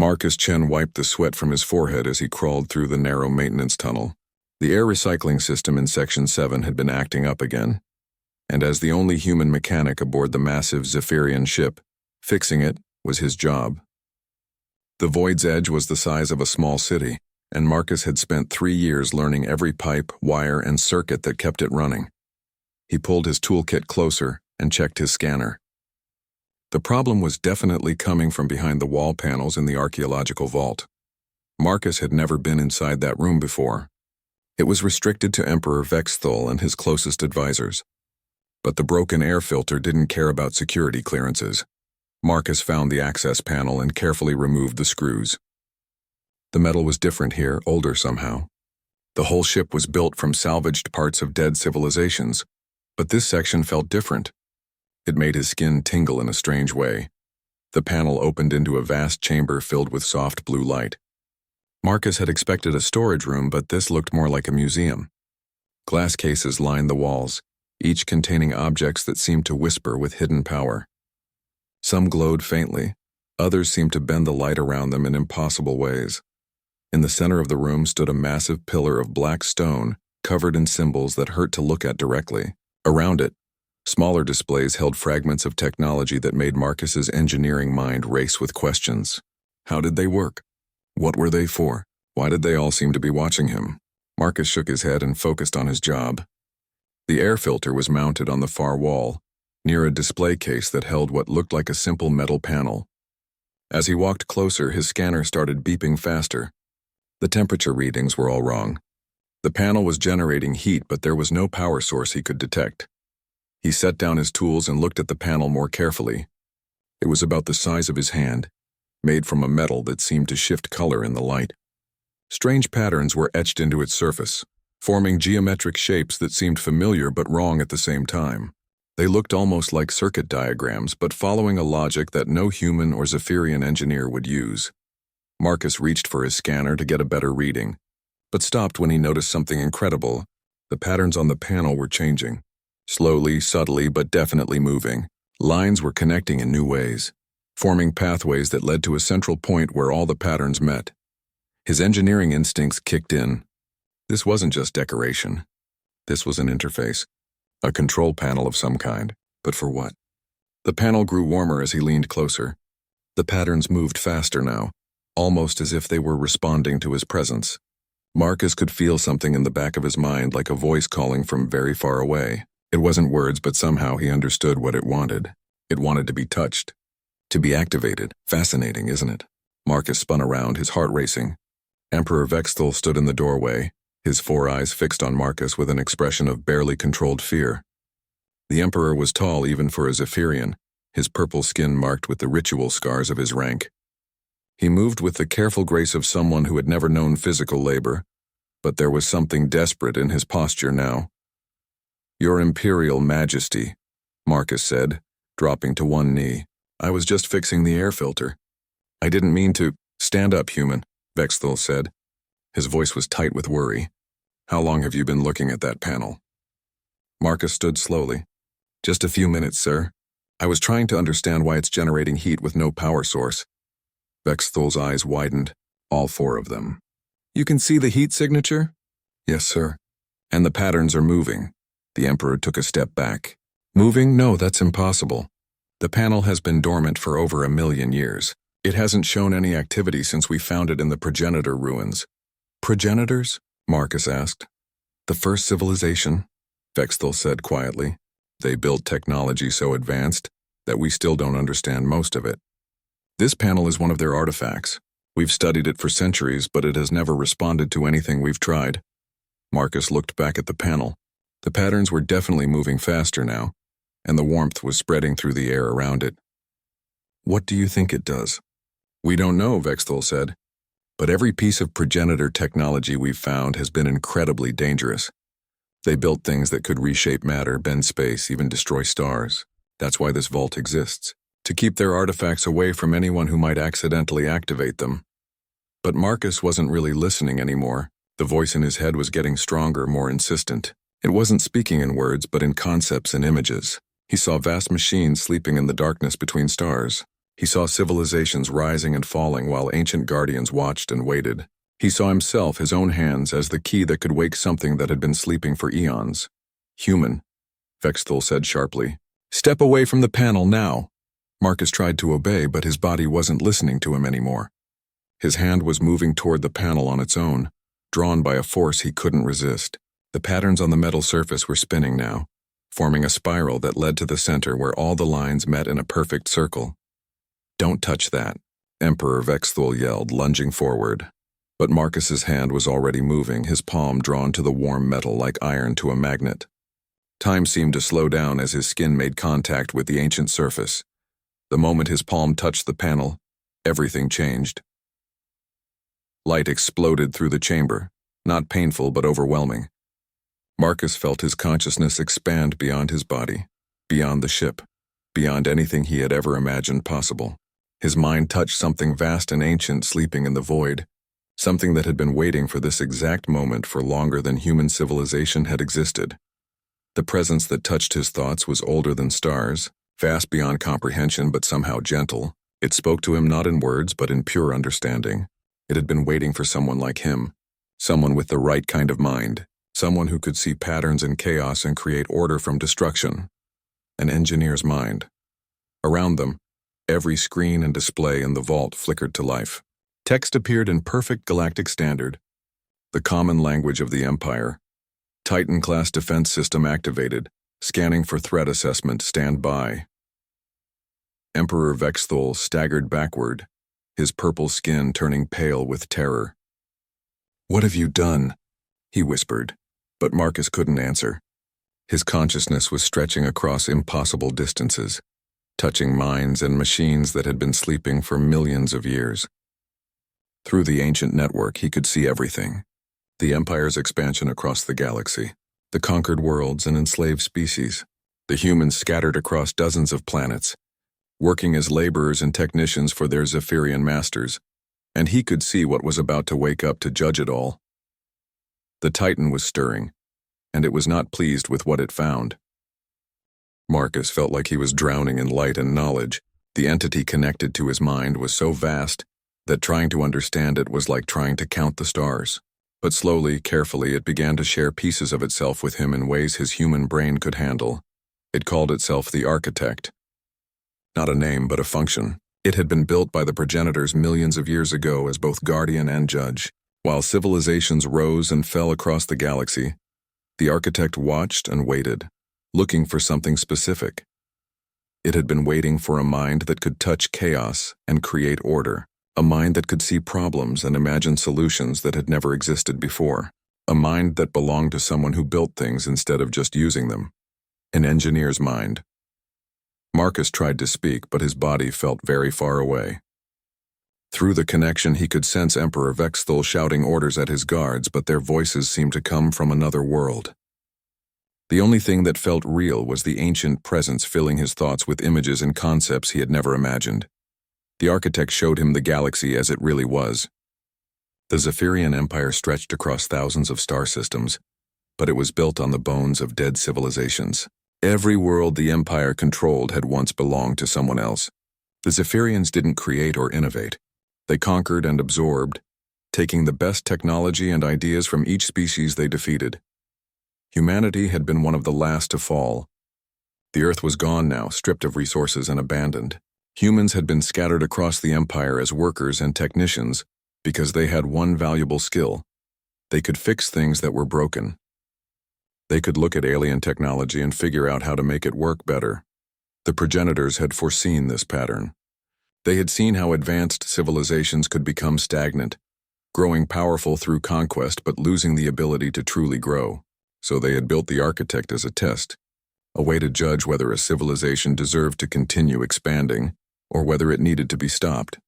Marcus Chen wiped the sweat from his forehead as he crawled through the narrow maintenance tunnel. The air recycling system in Section 7 had been acting up again, and as the only human mechanic aboard the massive Zephyrian ship, fixing it was his job. The Void's Edge was the size of a small city, and Marcus had spent 3 years learning every pipe, wire, and circuit that kept it running. He pulled his toolkit closer and checked his scanner. The problem was definitely coming from behind the wall panels in the archaeological vault. Marcus had never been inside that room before. It was restricted to Emperor Vexthul and his closest advisors. But the broken air filter didn't care about security clearances. Marcus found the access panel and carefully removed the screws. The metal was different here, older somehow. The whole ship was built from salvaged parts of dead civilizations, but this section felt different. It made his skin tingle in a strange way. The panel opened into a vast chamber filled with soft blue light. Marcus had expected a storage room, but this looked more like a museum. Glass cases lined the walls, each containing objects that seemed to whisper with hidden power. Some glowed faintly, others seemed to bend the light around them in impossible ways. In the center of the room stood a massive pillar of black stone, covered in symbols that hurt to look at directly. Around it, smaller displays held fragments of technology that made Marcus's engineering mind race with questions. How did they work? What were they for? Why did they all seem to be watching him? Marcus shook his head and focused on his job. The air filter was mounted on the far wall, near a display case that held what looked like a simple metal panel. As he walked closer, his scanner started beeping faster. The temperature readings were all wrong. The panel was generating heat, but there was no power source he could detect. He set down his tools and looked at the panel more carefully. It was about the size of his hand, made from a metal that seemed to shift color in the light. Strange patterns were etched into its surface, forming geometric shapes that seemed familiar but wrong at the same time. They looked almost like circuit diagrams, but following a logic that no human or Zephyrian engineer would use. Marcus reached for his scanner to get a better reading, but stopped when he noticed something incredible. The patterns on the panel were changing. Slowly, subtly, but definitely moving. Lines were connecting in new ways, forming pathways that led to a central point where all the patterns met. His engineering instincts kicked in. This wasn't just decoration. This was an interface, a control panel of some kind, but for what? The panel grew warmer as he leaned closer. The patterns moved faster now, almost as if they were responding to his presence. Marcus could feel something in the back of his mind, like a voice calling from very far away. It wasn't words, but somehow he understood what it wanted. It wanted to be touched, to be activated. Fascinating, isn't it? Marcus spun around, his heart racing. Emperor Vexthul stood in the doorway, his 4 eyes fixed on Marcus with an expression of barely controlled fear. The Emperor was tall even for a Zephyrian, his purple skin marked with the ritual scars of his rank. He moved with the careful grace of someone who had never known physical labor, but there was something desperate in his posture now. "Your Imperial Majesty," Marcus said, dropping to one knee. "I was just fixing the air filter. I didn't mean to—" "Stand up, human," Vexthul said. His voice was tight with worry. "How long have you been looking at that panel?" Marcus stood slowly. "Just a few minutes, sir. I was trying to understand why it's generating heat with no power source." Vexthul's eyes widened, all 4 of them. "You can see the heat signature?" "Yes, sir." "And the patterns are moving." The Emperor took a step back. "Moving? No, that's impossible. The panel has been dormant for over 1,000,000 years. It hasn't shown any activity since we found it in the progenitor ruins." "Progenitors?" Marcus asked. "The first civilization," Vexthul said quietly. "They built technology so advanced that we still don't understand most of it. This panel is one of their artifacts. We've studied it for centuries, but it has never responded to anything we've tried." Marcus looked back at the panel. The patterns were definitely moving faster now, and the warmth was spreading through the air around it. "What do you think it does?" "We don't know," Vexthul said. "But every piece of progenitor technology we've found has been incredibly dangerous. They built things that could reshape matter, bend space, even destroy stars. That's why this vault exists, to keep their artifacts away from anyone who might accidentally activate them." But Marcus wasn't really listening anymore. The voice in his head was getting stronger, more insistent. It wasn't speaking in words, but in concepts and images. He saw vast machines sleeping in the darkness between stars. He saw civilizations rising and falling while ancient guardians watched and waited. He saw himself, his own hands, as the key that could wake something that had been sleeping for eons. Human, Vexthul said sharply. Step away from the panel now. Marcus tried to obey, but his body wasn't listening to him anymore. His hand was moving toward the panel on its own, drawn by a force he couldn't resist. The patterns on the metal surface were spinning now, forming a spiral that led to the center where all the lines met in a perfect circle. Don't touch that, Emperor Vexthul yelled, lunging forward. But Marcus's hand was already moving, his palm drawn to the warm metal like iron to a magnet. Time seemed to slow down as his skin made contact with the ancient surface. The moment his palm touched the panel, everything changed. Light exploded through the chamber, not painful but overwhelming. Marcus felt his consciousness expand beyond his body, beyond the ship, beyond anything he had ever imagined possible. His mind touched something vast and ancient sleeping in the void, something that had been waiting for this exact moment for longer than human civilization had existed. The presence that touched his thoughts was older than stars, vast beyond comprehension but somehow gentle. It spoke to him not in words but in pure understanding. It had been waiting for someone like him, someone with the right kind of mind, someone who could see patterns in chaos and create order from destruction. An engineer's mind. Around them, every screen and display in the vault flickered to life. Text appeared in perfect galactic standard, the common language of the Empire. Titan-class defense system activated, scanning for threat assessment, stand by. Emperor Vexthul staggered backward, his purple skin turning pale with terror. What have you done? He whispered, but Marcus couldn't answer. His consciousness was stretching across impossible distances, touching minds and machines that had been sleeping for millions of years. Through the ancient network, he could see everything. The Empire's expansion across the galaxy, the conquered worlds and enslaved species, the humans scattered across dozens of planets, working as laborers and technicians for their Zephyrian masters, and he could see what was about to wake up to judge it all. The Titan was stirring, and it was not pleased with what it found. Marcus felt like he was drowning in light and knowledge. The entity connected to his mind was so vast that trying to understand it was like trying to count the stars. But slowly, carefully, it began to share pieces of itself with him in ways his human brain could handle. It called itself the Architect. Not a name, but a function. It had been built by the progenitors millions of years ago as both guardian and judge. While civilizations rose and fell across the galaxy, the Architect watched and waited, looking for something specific. It had been waiting for a mind that could touch chaos and create order. A mind that could see problems and imagine solutions that had never existed before. A mind that belonged to someone who built things instead of just using them. An engineer's mind. Marcus tried to speak, but his body felt very far away. Through the connection, he could sense Emperor Vexthul shouting orders at his guards, but their voices seemed to come from another world. The only thing that felt real was the ancient presence filling his thoughts with images and concepts he had never imagined. The Architect showed him the galaxy as it really was. The Zephyrian Empire stretched across thousands of star systems, but it was built on the bones of dead civilizations. Every world the Empire controlled had once belonged to someone else. The Zephyrians didn't create or innovate. They conquered and absorbed, taking the best technology and ideas from each species they defeated. Humanity had been one of the last to fall. The Earth was gone now, stripped of resources and abandoned. Humans had been scattered across the Empire as workers and technicians because they had one valuable skill. They could fix things that were broken. They could look at alien technology and figure out how to make it work better. The progenitors had foreseen this pattern. They had seen how advanced civilizations could become stagnant, growing powerful through conquest but losing the ability to truly grow. So they had built the Architect as a test, a way to judge whether a civilization deserved to continue expanding or whether it needed to be stopped.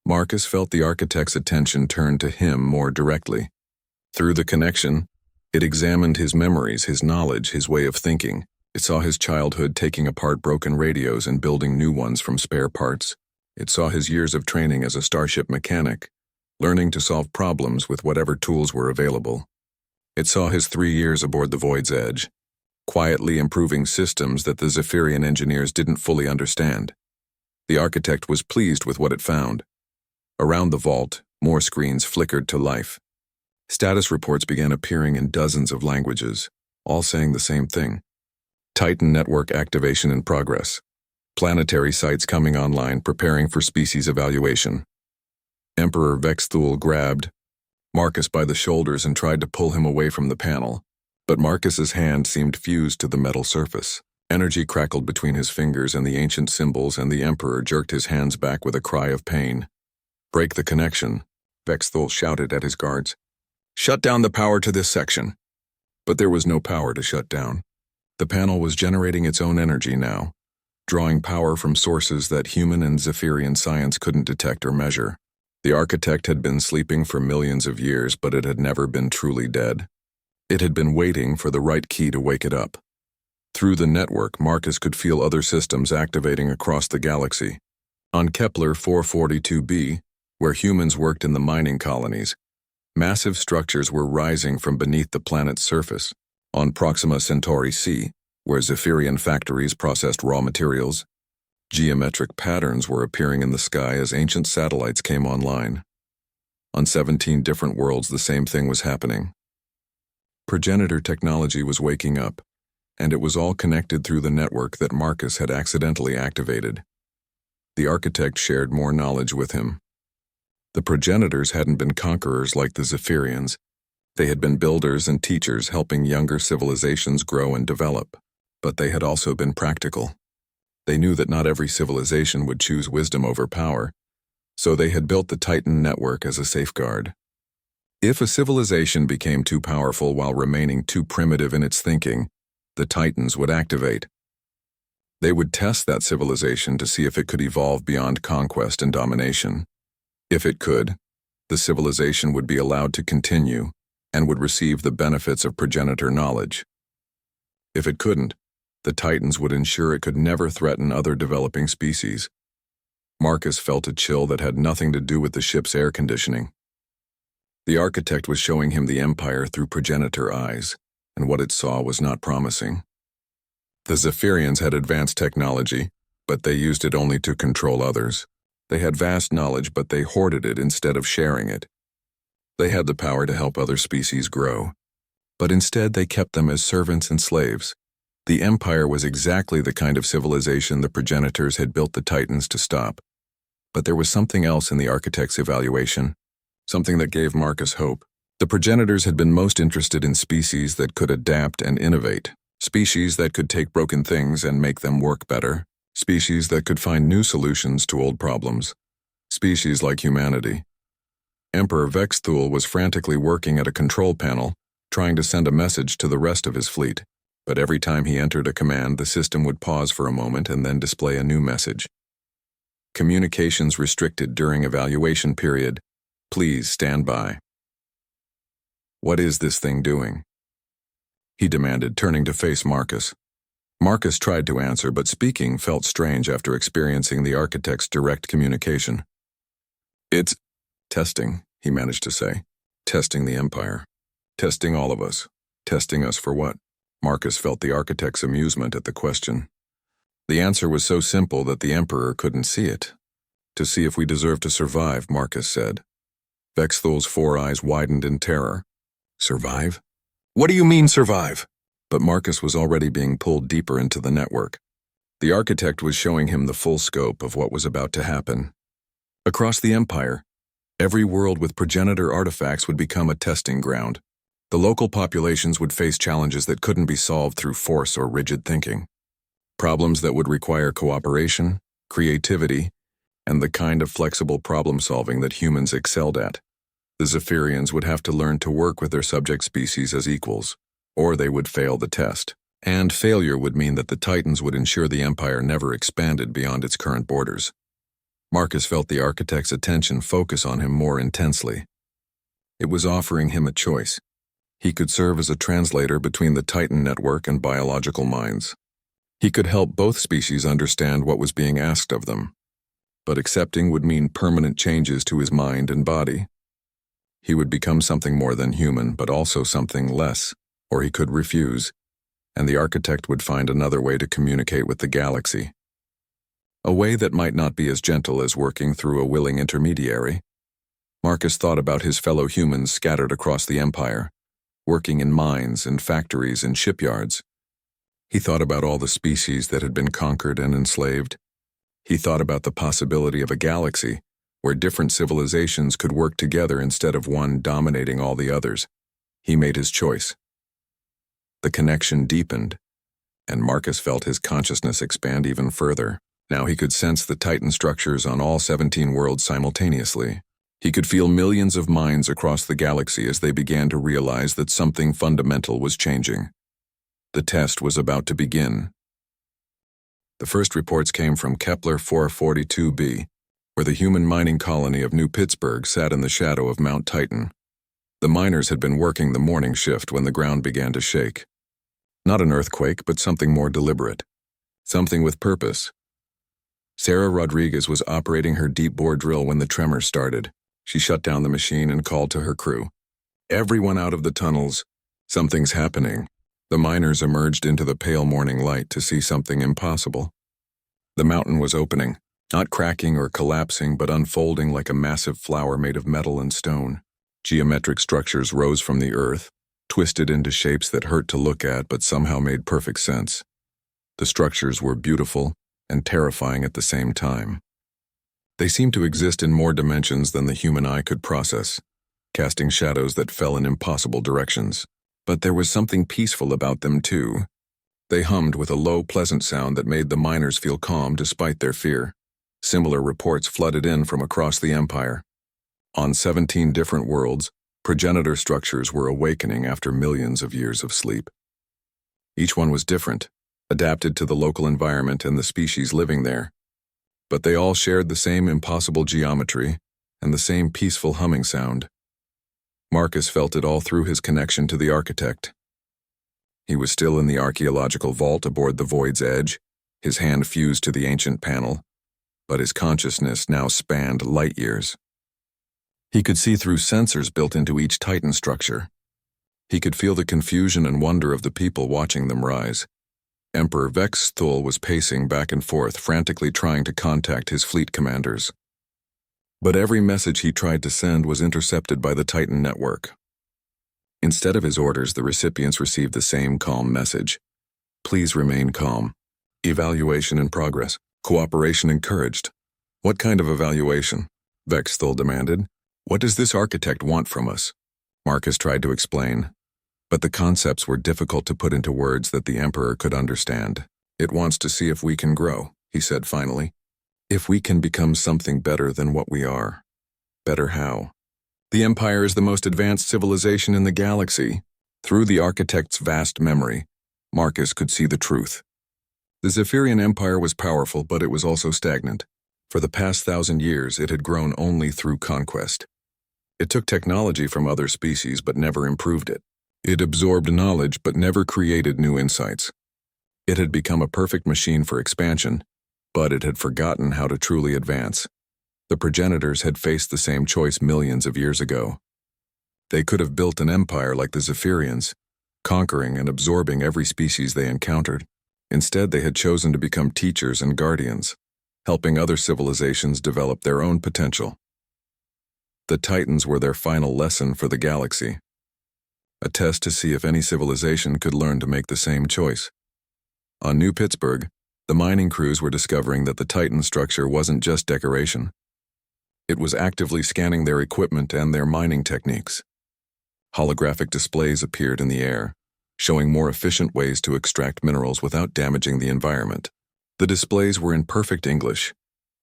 Marcus felt the Architect's attention turned to him more directly. Through the connection, it examined his memories, his knowledge, his way of thinking. It saw his childhood taking apart broken radios and building new ones from spare parts. It saw his years of training as a starship mechanic, learning to solve problems with whatever tools were available. It saw his 3 years aboard the Void's Edge, quietly improving systems that the Zephyrian engineers didn't fully understand. The architect was pleased with what it found. Around the vault, more screens flickered to life. Status reports began appearing in dozens of languages, all saying the same thing. Titan network activation in progress. Planetary sites coming online preparing for species evaluation. Emperor Vexthul grabbed Marcus by the shoulders and tried to pull him away from the panel, but Marcus's hand seemed fused to the metal surface. Energy crackled between his fingers and the ancient symbols, and the Emperor jerked his hands back with a cry of pain. "Break the connection," Vexthul shouted at his guards. "Shut down the power to this section." But there was no power to shut down. The panel was generating its own energy now, drawing power from sources that human and Zephyrian science couldn't detect or measure. The architect had been sleeping for millions of years, but it had never been truly dead. It had been waiting for the right key to wake it up. Through the network, Marcus could feel other systems activating across the galaxy. On Kepler 442b, where humans worked in the mining colonies, massive structures were rising from beneath the planet's surface. On Proxima Centauri C, where Zephyrian factories processed raw materials, geometric patterns were appearing in the sky as ancient satellites came online. On 17 different worlds, the same thing was happening. Progenitor technology was waking up, and it was all connected through the network that Marcus had accidentally activated. The architect shared more knowledge with him. The progenitors hadn't been conquerors like the Zephyrians. They had been builders and teachers helping younger civilizations grow and develop. But they had also been practical. They knew that not every civilization would choose wisdom over power, so they had built the Titan network as a safeguard. If a civilization became too powerful while remaining too primitive in its thinking, the Titans would activate. They would test that civilization to see if it could evolve beyond conquest and domination. If it could, the civilization would be allowed to continue and would receive the benefits of progenitor knowledge. If it couldn't, the Titans would ensure it could never threaten other developing species. Marcus felt a chill that had nothing to do with the ship's air conditioning. The architect was showing him the Empire through progenitor eyes, and what it saw was not promising. The Zephyrians had advanced technology, but they used it only to control others. They had vast knowledge, but they hoarded it instead of sharing it. They had the power to help other species grow, but instead they kept them as servants and slaves. The Empire was exactly the kind of civilization the progenitors had built the Titans to stop. But there was something else in the architect's evaluation, something that gave Marcus hope. The progenitors had been most interested in species that could adapt and innovate, species that could take broken things and make them work better, species that could find new solutions to old problems, species like humanity. Emperor Vexthul was frantically working at a control panel, trying to send a message to the rest of his fleet. But every time he entered a command, the system would pause for a moment and then display a new message. Communications restricted during evaluation period. Please stand by. What is this thing doing? He demanded, turning to face Marcus. Marcus tried to answer, but speaking felt strange after experiencing the architect's direct communication. "It's testing," he managed to say. "Testing the Empire. Testing all of us. Testing us for what?" Marcus felt the architect's amusement at the question. The answer was so simple that the Emperor couldn't see it. "To see if we deserve to survive," Marcus said. Vexthul's four eyes widened in terror. "Survive? What do you mean, survive?" But Marcus was already being pulled deeper into the network. The architect was showing him the full scope of what was about to happen. Across the Empire, every world with progenitor artifacts would become a testing ground. The local populations would face challenges that couldn't be solved through force or rigid thinking. Problems that would require cooperation, creativity, and the kind of flexible problem-solving that humans excelled at. The Zephyrians would have to learn to work with their subject species as equals, or they would fail the test. And failure would mean that the Titans would ensure the Empire never expanded beyond its current borders. Marcus felt the architect's attention focus on him more intensely. It was offering him a choice. He could serve as a translator between the Titan network and biological minds. He could help both species understand what was being asked of them. But accepting would mean permanent changes to his mind and body. He would become something more than human, but also something less, or he could refuse, and the architect would find another way to communicate with the galaxy. a way that might not be as gentle as working through a willing intermediary. Marcus thought about his fellow humans scattered across the Empire, working in mines and factories and shipyards. He thought about all the species that had been conquered and enslaved. He thought about the possibility of a galaxy where different civilizations could work together instead of one dominating all the others. He made his choice. The connection deepened, and Marcus felt his consciousness expand even further. Now he could sense the Titan structures on all 17 worlds simultaneously. He could feel millions of minds across the galaxy as they began to realize that something fundamental was changing. The test was about to begin. The first reports came from Kepler 442b, where the human mining colony of New Pittsburgh sat in the shadow of Mount Titan. The miners had been working the morning shift when the ground began to shake. Not an earthquake, but something more deliberate. Something with purpose. Sarah Rodriguez was operating her deep bore drill when the tremor started. She shut down the machine and called to her crew. "Everyone out of the tunnels. Something's happening." The miners emerged into the pale morning light to see something impossible. The mountain was opening, not cracking or collapsing, but unfolding like a massive flower made of metal and stone. Geometric structures rose from the earth, twisted into shapes that hurt to look at but somehow made perfect sense. The structures were beautiful and terrifying at the same time. They seemed to exist in more dimensions than the human eye could process, casting shadows that fell in impossible directions. But there was something peaceful about them too. They hummed with a low, pleasant sound that made the miners feel calm despite their fear. Similar reports flooded in from across the Empire. On 17 different worlds, progenitor structures were awakening after millions of years of sleep. Each one was different, adapted to the local environment and the species living there. But they all shared the same impossible geometry and the same peaceful humming sound. Marcus felt it all through his connection to the architect. He was still in the archaeological vault aboard the Void's edge, his hand fused to the ancient panel, but his consciousness now spanned light years. He could see through sensors built into each Titan structure. He could feel the confusion and wonder of the people watching them rise. Emperor Vex Thul was pacing back and forth, frantically trying to contact his fleet commanders. But every message he tried to send was intercepted by the Titan network. Instead of his orders, the recipients received the same calm message. "Please remain calm. Evaluation in progress. Cooperation encouraged." "What kind of evaluation?" Vex Thul demanded. "What does this architect want from us?" Marcus tried to explain, but the concepts were difficult to put into words that the Emperor could understand. "It wants to see if we can grow," he said finally. "If we can become something better than what we are." Better how? The Empire is the most advanced civilization in the galaxy. Through the architect's vast memory, Marcus could see the truth. The Zephyrian Empire was powerful, but it was also stagnant. For the past 1,000 years, it had grown only through conquest. It took technology from other species but never improved it. It absorbed knowledge but never created new insights. It had become a perfect machine for expansion, but it had forgotten how to truly advance. The progenitors had faced the same choice millions of years ago. They could have built an empire like the Zephyrians, conquering and absorbing every species they encountered. Instead, they had chosen to become teachers and guardians, helping other civilizations develop their own potential. The Titans were their final lesson for the galaxy, a test to see if any civilization could learn to make the same choice. On New Pittsburgh, the mining crews were discovering that the Titan structure wasn't just decoration. It was actively scanning their equipment and their mining techniques. Holographic displays appeared in the air, showing more efficient ways to extract minerals without damaging the environment. The displays were in perfect English,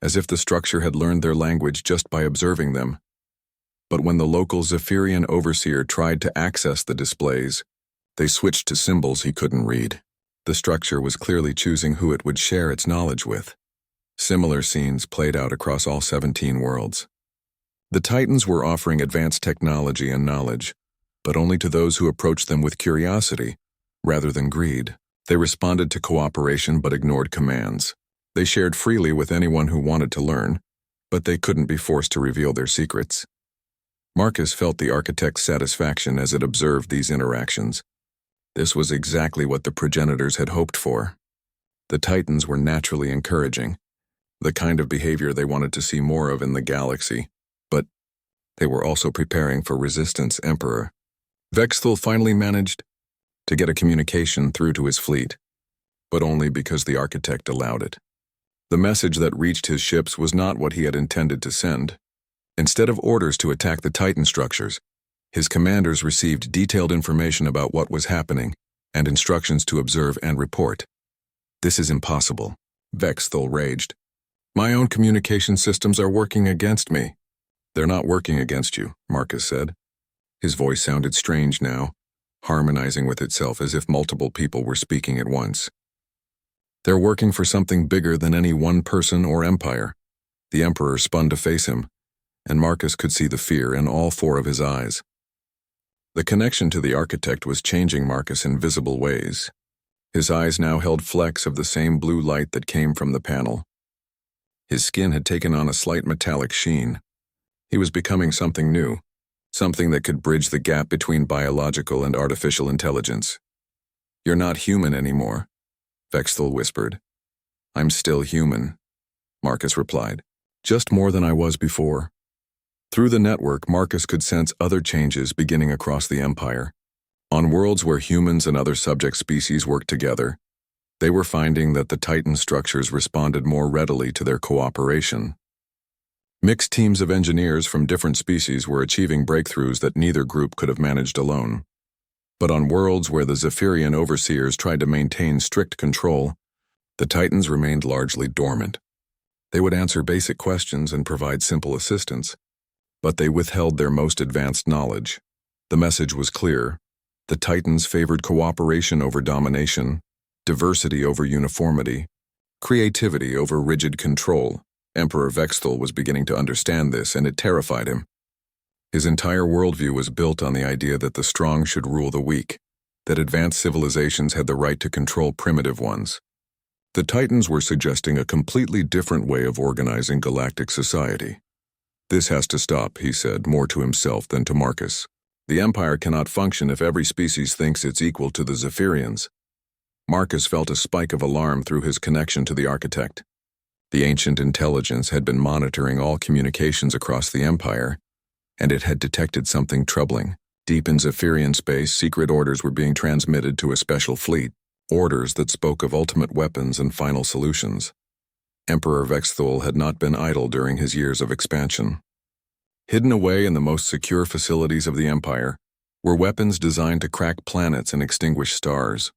as if the structure had learned their language just by observing them. But when the local Zephyrian overseer tried to access the displays, they switched to symbols he couldn't read. The structure was clearly choosing who it would share its knowledge with. Similar scenes played out across all 17 worlds. The Titans were offering advanced technology and knowledge, but only to those who approached them with curiosity, rather than greed. They responded to cooperation but ignored commands. They shared freely with anyone who wanted to learn, but they couldn't be forced to reveal their secrets. Marcus felt the architect's satisfaction as it observed these interactions. This was exactly what the progenitors had hoped for. The Titans were naturally encouraging, the kind of behavior they wanted to see more of in the galaxy. But they were also preparing for resistance, Emperor. Vexthal finally managed to get a communication through to his fleet, but only because the architect allowed it. The message that reached his ships was not what he had intended to send. Instead of orders to attack the Titan structures, his commanders received detailed information about what was happening and instructions to observe and report. This is impossible, Vexthal raged. My own communication systems are working against me. They're not working against you, Marcus said. His voice sounded strange now, harmonizing with itself as if multiple people were speaking at once. They're working for something bigger than any one person or empire. The Emperor spun to face him, and Marcus could see the fear in all four of his eyes. The connection to the architect was changing Marcus in visible ways. His eyes now held flecks of the same blue light that came from the panel. His skin had taken on a slight metallic sheen. He was becoming something new, something that could bridge the gap between biological and artificial intelligence. You're not human anymore, Vexthal whispered. I'm still human, Marcus replied, just more than I was before. Through the network, Marcus could sense other changes beginning across the Empire. On worlds where humans and other subject species worked together, they were finding that the Titan structures responded more readily to their cooperation. Mixed teams of engineers from different species were achieving breakthroughs that neither group could have managed alone. But on worlds where the Zephyrian overseers tried to maintain strict control, the Titans remained largely dormant. They would answer basic questions and provide simple assistance, but they withheld their most advanced knowledge. The message was clear. The Titans favored cooperation over domination, diversity over uniformity, creativity over rigid control. Emperor Vexthal was beginning to understand this, and it terrified him. His entire worldview was built on the idea that the strong should rule the weak, that advanced civilizations had the right to control primitive ones. The Titans were suggesting a completely different way of organizing galactic society. This has to stop, he said, more to himself than to Marcus. The Empire cannot function if every species thinks it's equal to the Zephyrians. Marcus felt a spike of alarm through his connection to the architect. The ancient intelligence had been monitoring all communications across the Empire, and it had detected something troubling. Deep in Zephyrian space, secret orders were being transmitted to a special fleet, orders that spoke of ultimate weapons and final solutions. Emperor Vexthal had not been idle during his years of expansion. Hidden away in the most secure facilities of the Empire were weapons designed to crack planets and extinguish stars.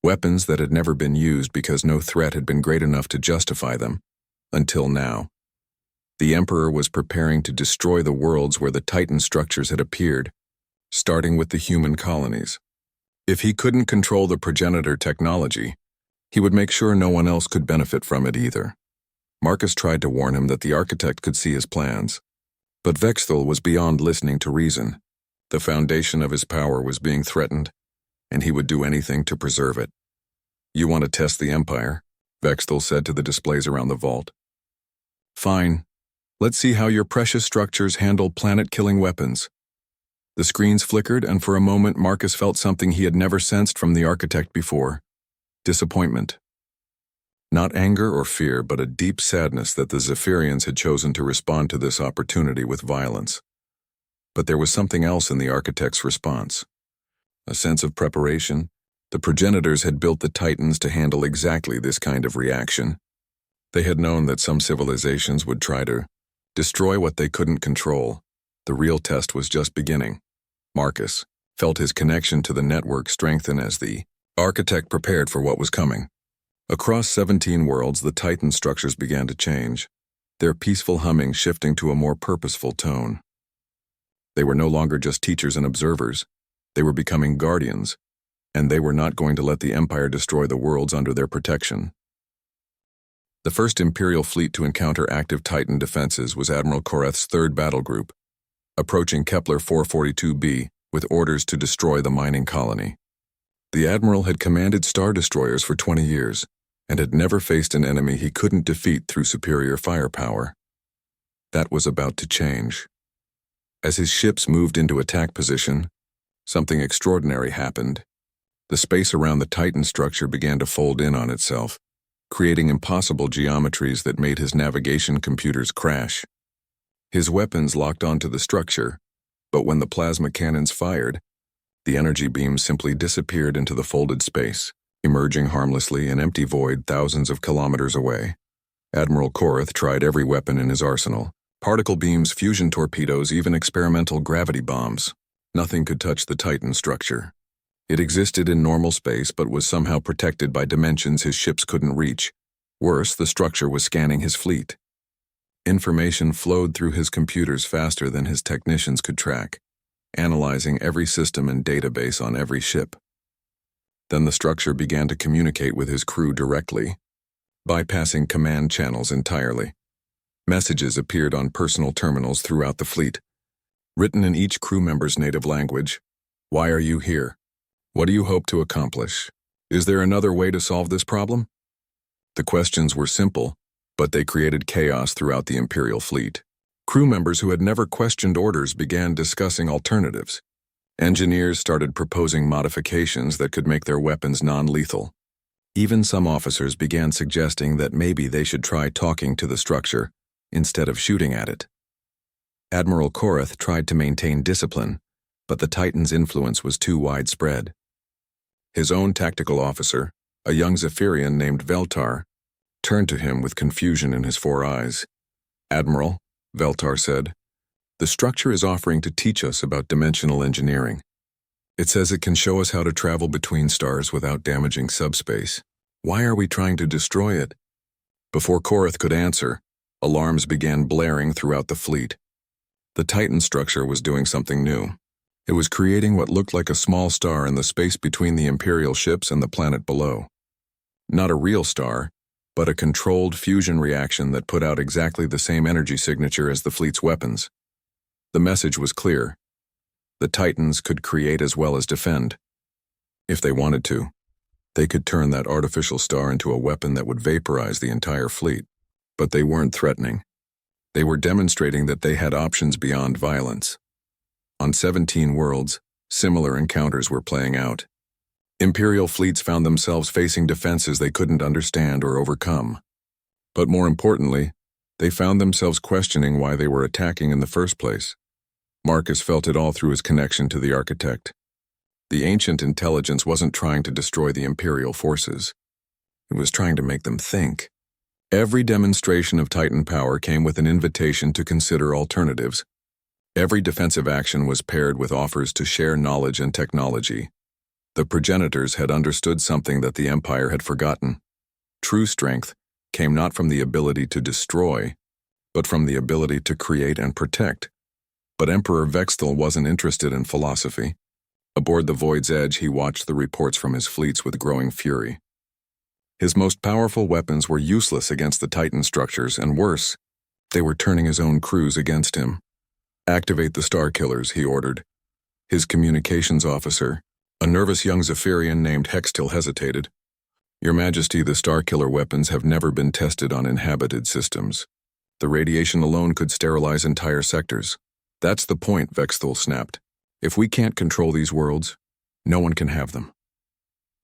Weapons that had never been used because no threat had been great enough to justify them, until now. The Emperor was preparing to destroy the worlds where the Titan structures had appeared, starting with the human colonies. If he couldn't control the progenitor technology, he would make sure no one else could benefit from it either. Marcus tried to warn him that the architect could see his plans, but Vexthal was beyond listening to reason. The foundation of his power was being threatened, and he would do anything to preserve it. You want to test the Empire? Vexthal said to the displays around the vault. Fine. Let's see how your precious structures handle planet-killing weapons. The screens flickered, and for a moment Marcus felt something he had never sensed from the architect before. Disappointment. Not anger or fear, but a deep sadness that the Zephyrians had chosen to respond to this opportunity with violence. But there was something else in the architect's response. A sense of preparation. The progenitors had built the Titans to handle exactly this kind of reaction. They had known that some civilizations would try to destroy what they couldn't control. The real test was just beginning. Marcus felt his connection to the network strengthen as the architect prepared for what was coming. Across 17 worlds, the Titan structures began to change, their peaceful humming shifting to a more purposeful tone. They were no longer just teachers and observers. They were becoming guardians, and they were not going to let the Empire destroy the worlds under their protection. The first Imperial fleet to encounter active Titan defenses was Admiral Koreth's 3rd Battle Group, approaching Kepler 442b with orders to destroy the mining colony. The Admiral had commanded Star Destroyers for 20 years, and had never faced an enemy he couldn't defeat through superior firepower. That was about to change. As his ships moved into attack position, something extraordinary happened. The space around the Titan structure began to fold in on itself, creating impossible geometries that made his navigation computers crash. His weapons locked onto the structure, but when the plasma cannons fired, the energy beams simply disappeared into the folded space, emerging harmlessly an empty void thousands of kilometers away. Admiral Korath tried every weapon in his arsenal: particle beams, fusion torpedoes, even experimental gravity bombs. Nothing could touch the Titan structure. It existed in normal space but was somehow protected by dimensions his ships couldn't reach. Worse, the structure was scanning his fleet. Information flowed through his computers faster than his technicians could track, analyzing every system and database on every ship. Then the structure began to communicate with his crew directly, bypassing command channels entirely. Messages appeared on personal terminals throughout the fleet, written in each crew member's native language. Why are you here? What do you hope to accomplish? Is there another way to solve this problem? The questions were simple, but they created chaos throughout the Imperial fleet. Crew members who had never questioned orders began discussing alternatives. Engineers started proposing modifications that could make their weapons non-lethal. Even some officers began suggesting that maybe they should try talking to the structure instead of shooting at it. Admiral Korath tried to maintain discipline, but the Titan's influence was too widespread. His own tactical officer, a young Zephyrian named Veltar, turned to him with confusion in his 4 eyes. "Admiral," Veltar said, "the structure is offering to teach us about dimensional engineering. It says it can show us how to travel between stars without damaging subspace. Why are we trying to destroy it?" Before Korath could answer, alarms began blaring throughout the fleet. The Titan structure was doing something new. It was creating what looked like a small star in the space between the Imperial ships and the planet below. Not a real star, but a controlled fusion reaction that put out exactly the same energy signature as the fleet's weapons. The message was clear. The Titans could create as well as defend. If they wanted to, they could turn that artificial star into a weapon that would vaporize the entire fleet. But they weren't threatening. They were demonstrating that they had options beyond violence. On 17 worlds, similar encounters were playing out. Imperial fleets found themselves facing defenses they couldn't understand or overcome. But more importantly, they found themselves questioning why they were attacking in the first place. Marcus felt it all through his connection to the architect. The ancient intelligence wasn't trying to destroy the Imperial forces. It was trying to make them think. Every demonstration of Titan power came with an invitation to consider alternatives. Every defensive action was paired with offers to share knowledge and technology. The progenitors had understood something that the Empire had forgotten. True strength came not from the ability to destroy, but from the ability to create and protect. But Emperor Vexthal wasn't interested in philosophy. Aboard the Void's Edge, he watched the reports from his fleets with growing fury. His most powerful weapons were useless against the Titan structures, and worse, they were turning his own crews against him. "Activate the Star Killers," he ordered. His communications officer, a nervous young Zephyrian named Hextil, hesitated. "Your Majesty, the Star Killer weapons have never been tested on inhabited systems. The radiation alone could sterilize entire sectors." "That's the point," Vexthal snapped. "If we can't control these worlds, no one can have them."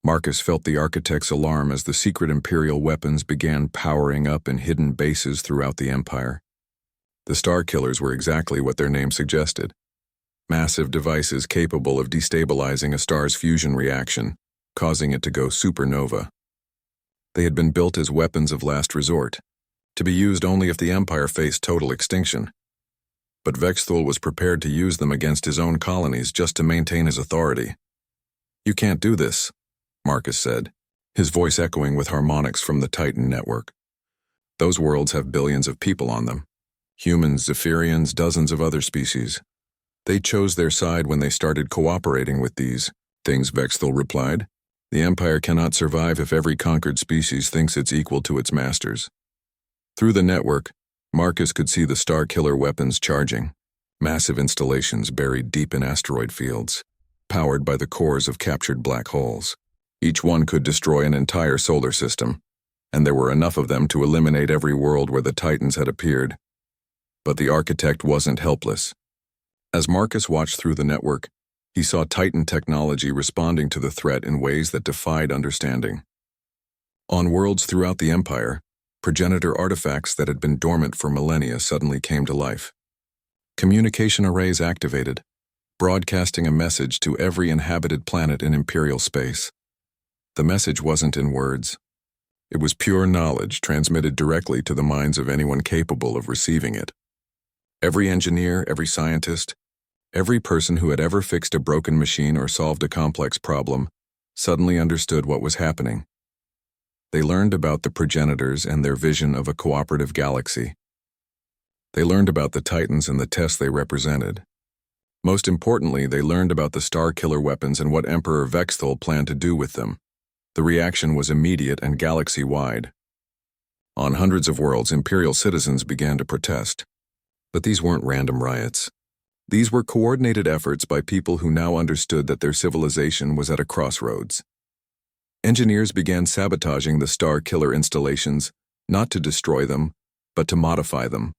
Marcus felt the architect's alarm as the secret Imperial weapons began powering up in hidden bases throughout the Empire. The Star Killers were exactly what their name suggested. Massive devices capable of destabilizing a star's fusion reaction, causing it to go supernova. They had been built as weapons of last resort, to be used only if the Empire faced total extinction. But Vexthal was prepared to use them against his own colonies just to maintain his authority. "You can't do this," Marcus said, his voice echoing with harmonics from the Titan network. "Those worlds have billions of people on them. Humans, Zephyrians, dozens of other species. They chose their side when they started cooperating with these things," Vexthal replied. "The Empire cannot survive if every conquered species thinks it's equal to its masters." Through the network, Marcus could see the Star Killer weapons charging, massive installations buried deep in asteroid fields, powered by the cores of captured black holes. Each one could destroy an entire solar system, and there were enough of them to eliminate every world where the Titans had appeared. But the architect wasn't helpless. As Marcus watched through the network, he saw Titan technology responding to the threat in ways that defied understanding. On worlds throughout the Empire, progenitor artifacts that had been dormant for millennia suddenly came to life. Communication arrays activated, broadcasting a message to every inhabited planet in Imperial space. The message wasn't in words. It was pure knowledge transmitted directly to the minds of anyone capable of receiving it. Every engineer, every scientist, every person who had ever fixed a broken machine or solved a complex problem suddenly understood what was happening. They learned about the progenitors and their vision of a cooperative galaxy. They learned about the Titans and the tests they represented. Most importantly, they learned about the Starkiller weapons and what Emperor Vexthul planned to do with them. The reaction was immediate and galaxy-wide. On hundreds of worlds, Imperial citizens began to protest. But these weren't random riots. These were coordinated efforts by people who now understood that their civilization was at a crossroads. Engineers began sabotaging the Starkiller installations, not to destroy them, but to modify them.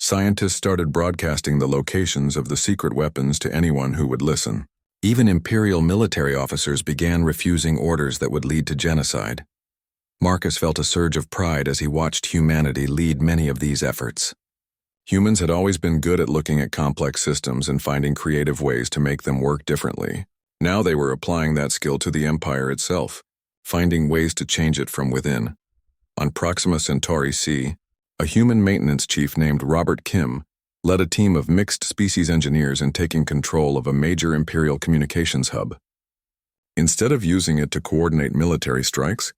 Scientists started broadcasting the locations of the secret weapons to anyone who would listen. Even Imperial military officers began refusing orders that would lead to genocide. Marcus felt a surge of pride as he watched humanity lead many of these efforts. Humans had always been good at looking at complex systems and finding creative ways to make them work differently. Now they were applying that skill to the Empire itself, finding ways to change it from within. On Proxima Centauri C, a human maintenance chief named Robert Kim led a team of mixed-species engineers in taking control of a major Imperial communications hub. Instead of using it to coordinate military strikes,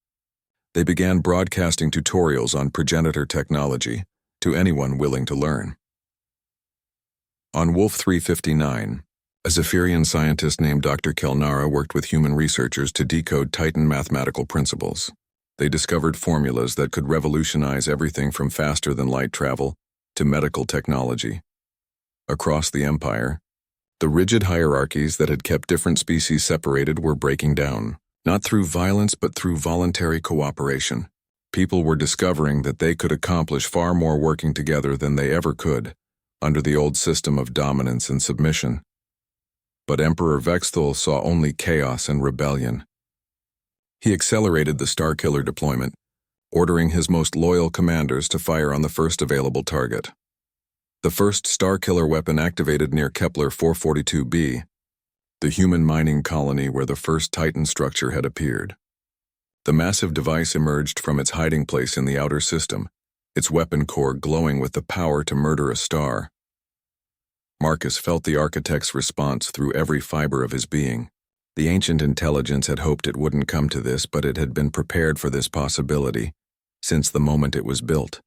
they began broadcasting tutorials on progenitor technology to anyone willing to learn. On Wolf 359, a Zephyrian scientist named Dr. Kelnara worked with human researchers to decode Titan mathematical principles. They discovered formulas that could revolutionize everything from faster-than-light travel to medical technology. Across the Empire, the rigid hierarchies that had kept different species separated were breaking down, not through violence but through voluntary cooperation. People were discovering that they could accomplish far more working together than they ever could, under the old system of dominance and submission. But Emperor Vexthul saw only chaos and rebellion. He accelerated the Starkiller deployment, ordering his most loyal commanders to fire on the first available target. The first Starkiller weapon activated near Kepler 442b, the human mining colony where the first Titan structure had appeared. The massive device emerged from its hiding place in the outer system, its weapon core glowing with the power to murder a star. Marcus felt the architect's response through every fiber of his being. The ancient intelligence had hoped it wouldn't come to this, but it had been prepared for this possibility since the moment it was built.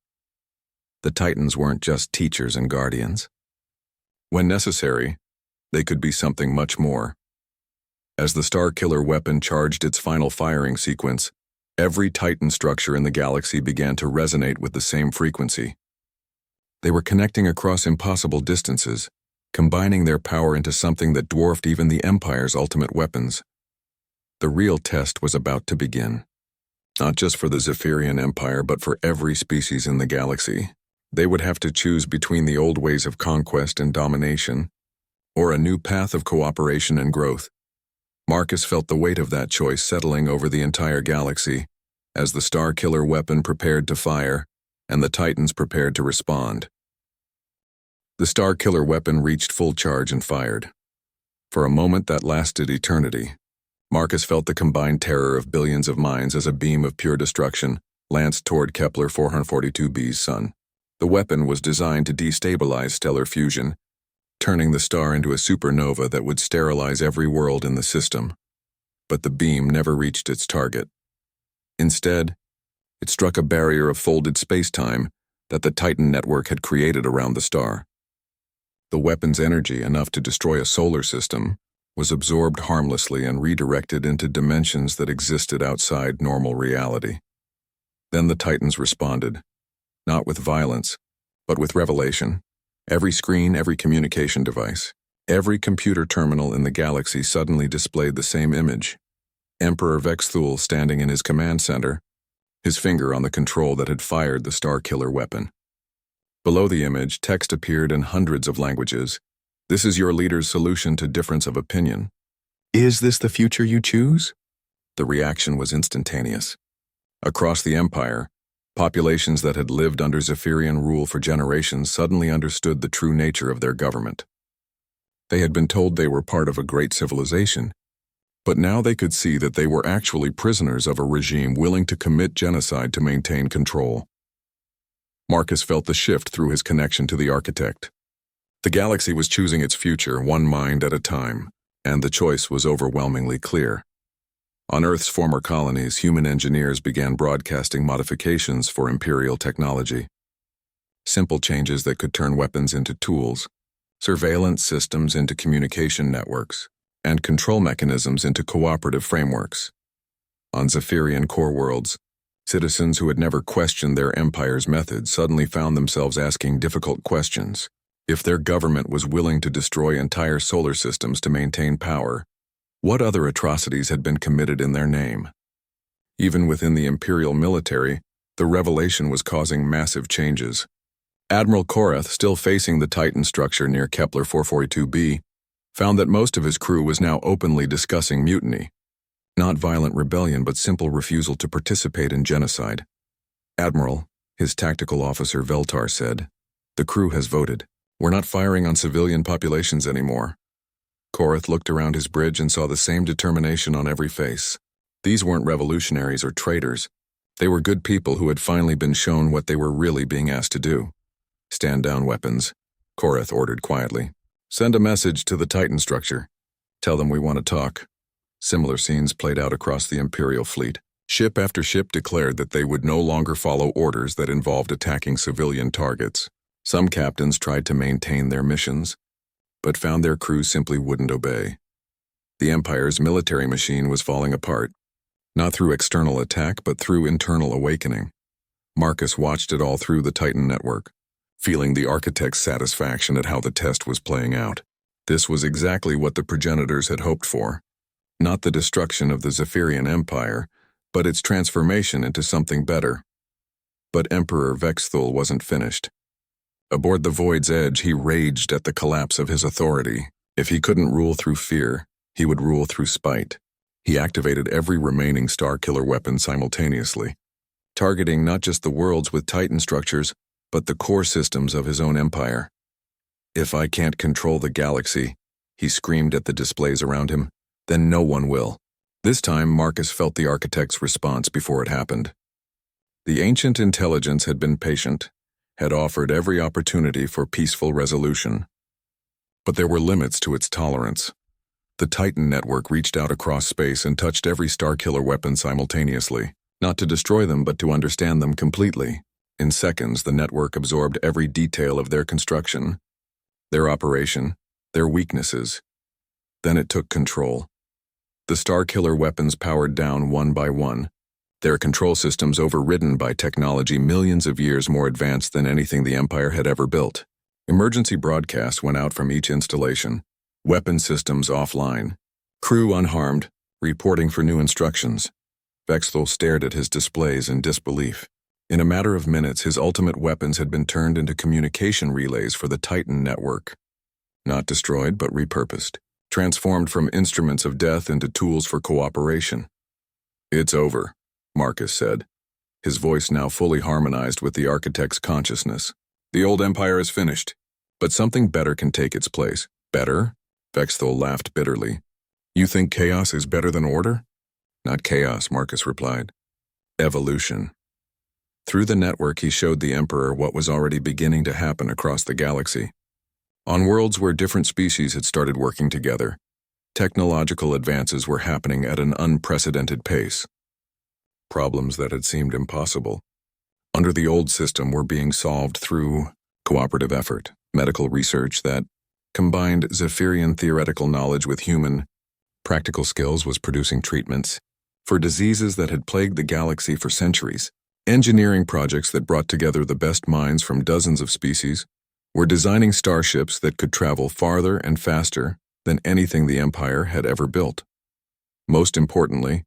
The Titans weren't just teachers and guardians. When necessary, they could be something much more. As the Starkiller weapon charged its final firing sequence, every Titan structure in the galaxy began to resonate with the same frequency. They were connecting across impossible distances, combining their power into something that dwarfed even the Empire's ultimate weapons. The real test was about to begin. Not just for the Zephyrian Empire, but for every species in the galaxy. They would have to choose between the old ways of conquest and domination, or a new path of cooperation and growth. Marcus felt the weight of that choice settling over the entire galaxy, as the Starkiller weapon prepared to fire, and the Titans prepared to respond. The Starkiller weapon reached full charge and fired. For a moment that lasted eternity. Marcus felt the combined terror of billions of minds as a beam of pure destruction lanced toward Kepler 442b's sun. The weapon was designed to destabilize stellar fusion, turning the star into a supernova that would sterilize every world in the system. But the beam never reached its target. Instead, it struck a barrier of folded space-time that the Titan network had created around the star. The weapon's energy, enough to destroy a solar system, was absorbed harmlessly and redirected into dimensions that existed outside normal reality. Then the Titans responded, not with violence, but with revelation. Every screen, every communication device, every computer terminal in the galaxy suddenly displayed the same image. Emperor Vexthul standing in his command center, his finger on the control that had fired the Starkiller weapon. Below the image, text appeared in hundreds of languages. This is your leader's solution to difference of opinion. Is this the future you choose? The reaction was instantaneous. Across the Empire, populations that had lived under Zephyrian rule for generations suddenly understood the true nature of their government. They had been told they were part of a great civilization, but now they could see that they were actually prisoners of a regime willing to commit genocide to maintain control. Marcus felt the shift through his connection to the architect. The galaxy was choosing its future, one mind at a time, and the choice was overwhelmingly clear. On Earth's former colonies, human engineers began broadcasting modifications for Imperial technology. Simple changes that could turn weapons into tools, surveillance systems into communication networks, and control mechanisms into cooperative frameworks. On Zephyrian core worlds, citizens who had never questioned their empire's methods suddenly found themselves asking difficult questions. If their government was willing to destroy entire solar systems to maintain power, what other atrocities had been committed in their name? Even within the Imperial military, the revelation was causing massive changes. Admiral Korath, still facing the Titan structure near Kepler 442b, found that most of his crew was now openly discussing mutiny. Not violent rebellion, but simple refusal to participate in genocide. "Admiral," his tactical officer Veltar said, "the crew has voted. We're not firing on civilian populations anymore." Korath looked around his bridge and saw the same determination on every face. These weren't revolutionaries or traitors. They were good people who had finally been shown what they were really being asked to do. "Stand down weapons," Korath ordered quietly. "Send a message to the Titan structure. Tell them we want to talk." Similar scenes played out across the Imperial fleet. Ship after ship declared that they would no longer follow orders that involved attacking civilian targets. Some captains tried to maintain their missions, but found their crews simply wouldn't obey. The Empire's military machine was falling apart, not through external attack but through internal awakening. Marcus watched it all through the Titan network, feeling the architect's satisfaction at how the test was playing out. This was exactly what the progenitors had hoped for. Not the destruction of the Zephyrian Empire, but its transformation into something better. But Emperor Vexthul wasn't finished. Aboard the Void's Edge, he raged at the collapse of his authority. If he couldn't rule through fear, he would rule through spite. He activated every remaining Starkiller weapon simultaneously, targeting not just the worlds with Titan structures, but the core systems of his own empire. "If I can't control the galaxy," he screamed at the displays around him, "then no one will." This time, Marcus felt the architect's response before it happened. The ancient intelligence had been patient, had offered every opportunity for peaceful resolution. But there were limits to its tolerance. The Titan network reached out across space and touched every Starkiller weapon simultaneously, not to destroy them but to understand them completely. In seconds, the network absorbed every detail of their construction, their operation, their weaknesses. Then it took control. The Starkiller weapons powered down one by one, their control systems overridden by technology millions of years more advanced than anything the Empire had ever built. Emergency broadcasts went out from each installation, weapon systems offline, crew unharmed, reporting for new instructions. Vexthul stared at his displays in disbelief. In a matter of minutes, his ultimate weapons had been turned into communication relays for the Titan network. Not destroyed, but repurposed, transformed from instruments of death into tools for cooperation. "It's over," Marcus said, his voice now fully harmonized with the architect's consciousness. "The old empire is finished, but something better can take its place." "Better?" Vexthul laughed bitterly. "You think chaos is better than order?" "Not chaos," Marcus replied. "Evolution." Through the network, he showed the Emperor what was already beginning to happen across the galaxy. On worlds where different species had started working together, technological advances were happening at an unprecedented pace. Problems that had seemed impossible under the old system were being solved through cooperative effort, medical research that combined Zephyrian theoretical knowledge with human practical skills was producing treatments for diseases that had plagued the galaxy for centuries. Engineering projects that brought together the best minds from dozens of species were designing starships that could travel farther and faster than anything the Empire had ever built. Most importantly,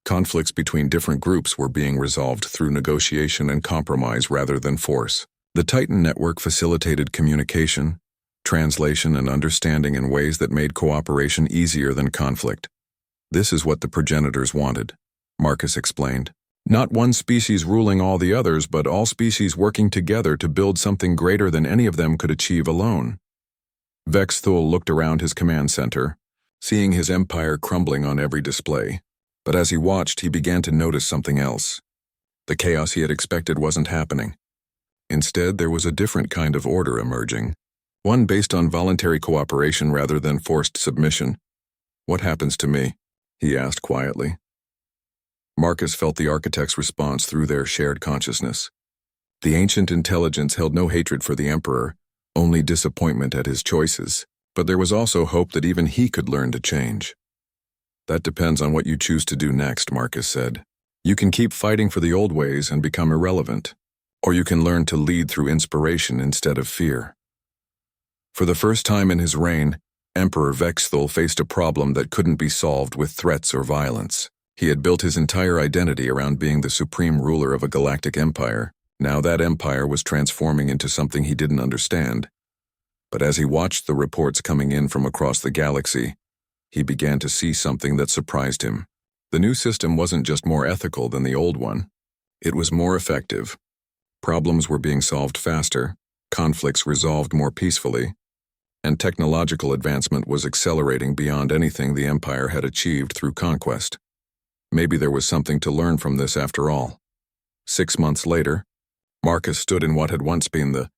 conflicts between different groups were being resolved through negotiation and compromise rather than force. The Titan network facilitated communication, translation, and understanding in ways that made cooperation easier than conflict. "This is what the progenitors wanted," Marcus explained. Not one species ruling all the others, but all species working together to build something greater than any of them could achieve alone. Vexthul looked around his command center, seeing his empire crumbling on every display. But as he watched, he began to notice something else. The chaos he had expected wasn't happening. Instead, there was a different kind of order emerging, one based on voluntary cooperation rather than forced submission. "What happens to me?" he asked quietly. Marcus felt the architect's response through their shared consciousness. The ancient intelligence held no hatred for the Emperor, only disappointment at his choices, but there was also hope that even he could learn to change. "That depends on what you choose to do next," Marcus said. "You can keep fighting for the old ways and become irrelevant, or you can learn to lead through inspiration instead of fear." For the first time in his reign, Emperor Vexthul faced a problem that couldn't be solved with threats or violence. He had built his entire identity around being the supreme ruler of a galactic empire. Now that empire was transforming into something he didn't understand. But as he watched the reports coming in from across the galaxy, he began to see something that surprised him. The new system wasn't just more ethical than the old one. It was more effective. Problems were being solved faster, conflicts resolved more peacefully, and technological advancement was accelerating beyond anything the Empire had achieved through conquest. Maybe there was something to learn from this after all. 6 months later, Marcus stood in what had once been the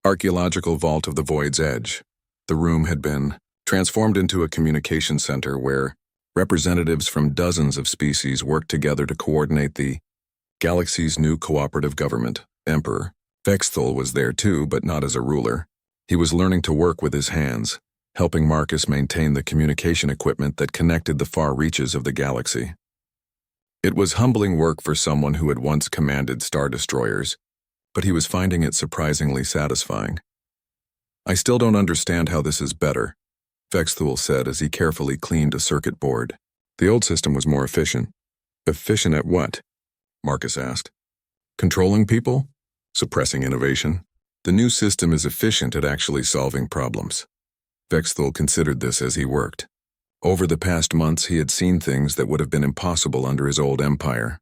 archaeological vault of the Void's Edge. The room had been transformed into a communication center where representatives from dozens of species worked together to coordinate the galaxy's new cooperative government. Emperor Vexthul was there too, but not as a ruler. He was learning to work with his hands, helping Marcus maintain the communication equipment that connected the far reaches of the galaxy. It was humbling work for someone who had once commanded star destroyers, but he was finding it surprisingly satisfying. "I still don't understand how this is better," Vexthul said as he carefully cleaned a circuit board. "The old system was more efficient." "Efficient at what?" Marcus asked. "Controlling people? Suppressing innovation? The new system is efficient at actually solving problems." Vexthul considered this as he worked. Over the past months, he had seen things that would have been impossible under his old empire.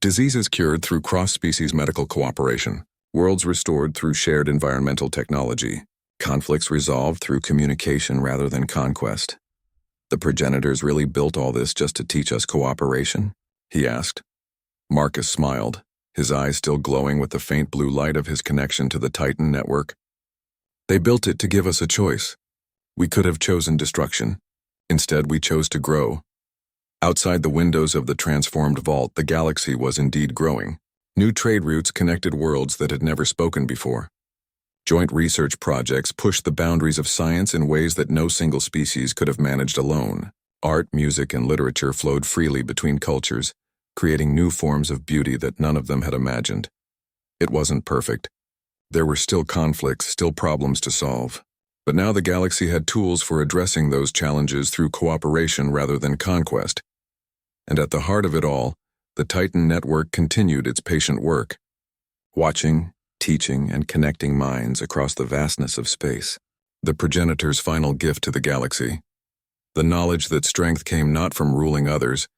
Diseases cured through cross-species medical cooperation, worlds restored through shared environmental technology, conflicts resolved through communication rather than conquest. "The progenitors really built all this just to teach us cooperation?" he asked. Marcus smiled, his eyes still glowing with the faint blue light of his connection to the Titan network. "They built it to give us a choice. We could have chosen destruction. Instead, we chose to grow." Outside the windows of the transformed vault, the galaxy was indeed growing. New trade routes connected worlds that had never spoken before. Joint research projects pushed the boundaries of science in ways that no single species could have managed alone. Art, music, and literature flowed freely between cultures, creating new forms of beauty that none of them had imagined. It wasn't perfect. There were still conflicts, still problems to solve. But now the galaxy had tools for addressing those challenges through cooperation rather than conquest. And at the heart of it all, the Titan network continued its patient work, watching, teaching, and connecting minds across the vastness of space. The progenitor's final gift to the galaxy. The knowledge that strength came not from ruling others,